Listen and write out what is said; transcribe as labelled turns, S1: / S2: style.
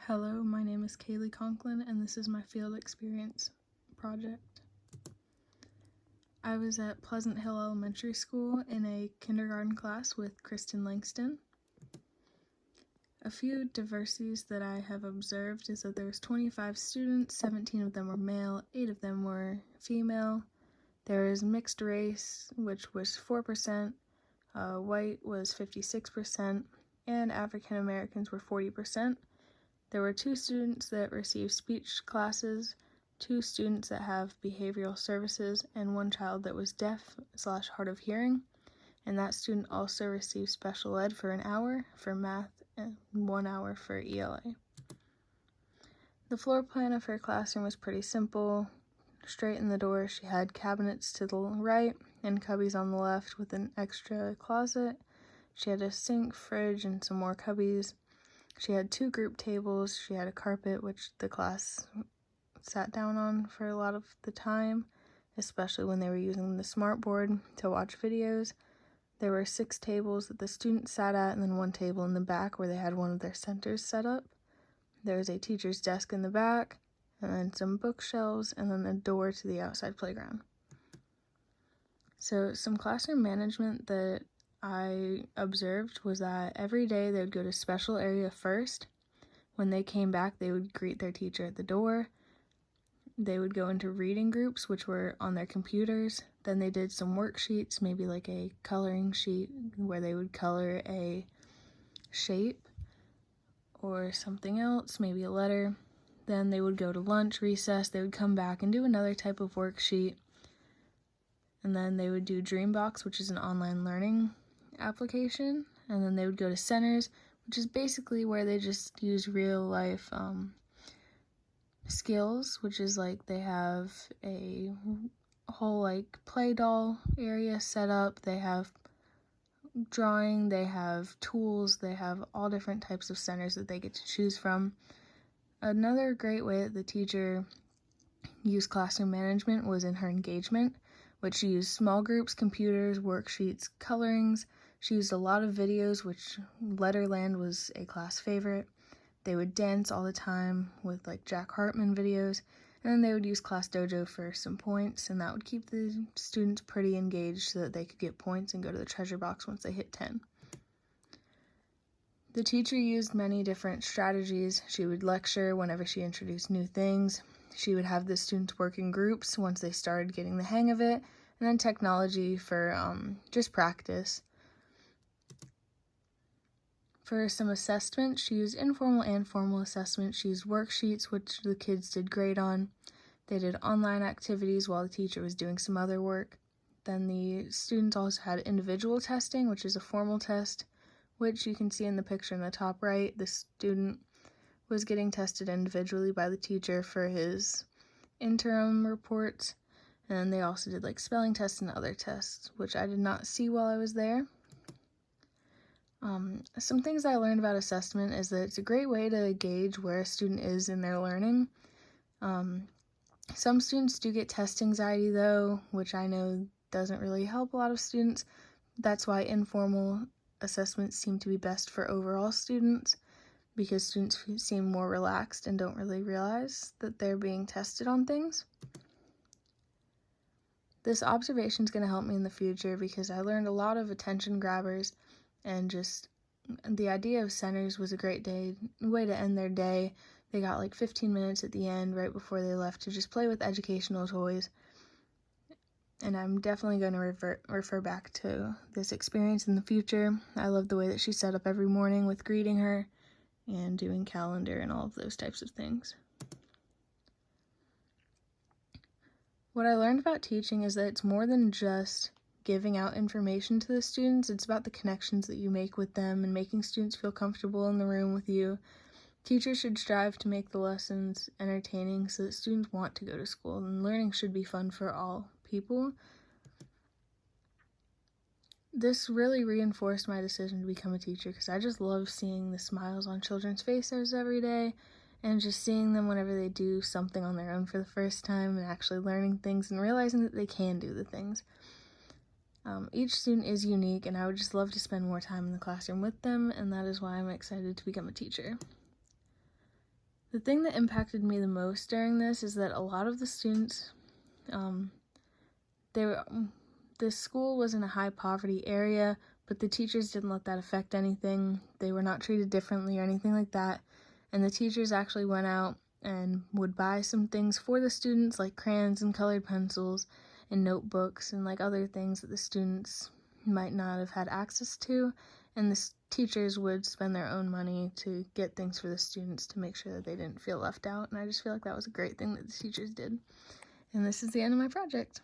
S1: Hello, my name is Kaylee Conklin, and this is my field experience project. I was at Pleasant Hill Elementary School in a kindergarten class with Kristen Langston. A few diversities that I have observed is that there was 25 students, 17 of them were male, 8 of them were female. There is mixed race, which was 4%, white was 56%, and African Americans were 40%. There were 2 students that received speech classes, 2 students that have behavioral services, and 1 child that was deaf/hard of hearing. And that student also received special ed for an hour for math and 1 hour for ELA. The floor plan of her classroom was pretty simple. Straight in the door, she had cabinets to the right and cubbies on the left with an extra closet. She had a sink, fridge, and some more cubbies. She had 2 group tables. She had a carpet, which the class sat down on for a lot of the time, especially when they were using the smartboard to watch videos. There were 6 tables that the students sat at, and then 1 table in the back where they had one of their centers set up. There was a teacher's desk in the back, and then some bookshelves, and then a door to the outside playground. So some classroom management that I observed was that every day they would go to special area first. When they came back, they would greet their teacher at the door. They would go into reading groups, which were on their computers. Then they did some worksheets, maybe like a coloring sheet where they would color a shape or something else, maybe a letter. Then they would go to lunch, recess. They would come back and do another type of worksheet. And then they would do Dreambox, which is an online learning application. And then they would go to centers, which is basically where they just use real life skills, which is like they have a whole like play doll area set up. They have drawing, they have tools, they have all different types of centers that they get to choose from. Another great way that the teacher used classroom management was in her engagement, which she used small groups, computers, worksheets, colorings. She used a lot of videos, which Letterland was a class favorite. They would dance all the time with like Jack Hartman videos, and then they would use Class Dojo for some points, and that would keep the students pretty engaged so that they could get points and go to the treasure box once they hit 10. The teacher used many different strategies. She would lecture whenever she introduced new things. She would have the students work in groups once they started getting the hang of it, and then technology for just practice. For some assessment, she used informal and formal assessment. She used worksheets, which the kids did great on. They did online activities while the teacher was doing some other work. Then the students also had individual testing, which is a formal test, which you can see in the picture in the top right. The student was getting tested individually by the teacher for his interim reports. And then they also did like spelling tests and other tests, which I did not see while I was there. Some things I learned about assessment is that it's a great way to gauge where a student is in their learning. Some students do get test anxiety though, which I know doesn't really help a lot of students. That's why informal assessments seem to be best for overall students, because students seem more relaxed and don't really realize that they're being tested on things. This observation is going to help me in the future because I learned a lot of attention grabbers, and just the idea of centers was a great way to end their day. They got like 15 minutes at the end right before they left to just play with educational toys. And I'm definitely going to refer back to this experience in the future. I love the way that she set up every morning with greeting her and doing calendar and all of those types of things. What I learned about teaching is that it's more than just giving out information to the students. It's about the connections that you make with them and making students feel comfortable in the room with you. Teachers should strive to make the lessons entertaining so that students want to go to school, and learning should be fun for all people. This really reinforced my decision to become a teacher because I just love seeing the smiles on children's faces every day, and just seeing them whenever they do something on their own for the first time and actually learning things and realizing that they can do the things. Each student is unique, and I would just love to spend more time in the classroom with them, and that is why I'm excited to become a teacher. The thing that impacted me the most during this is that a lot of the students, this school was in a high poverty area, but the teachers didn't let that affect anything. They were not treated differently or anything like that. And the teachers actually went out and would buy some things for the students, like crayons and colored pencils and notebooks and like other things that the students might not have had access to. And the teachers would spend their own money to get things for the students to make sure that they didn't feel left out. And I just feel like that was a great thing that the teachers did. And this is the end of my project.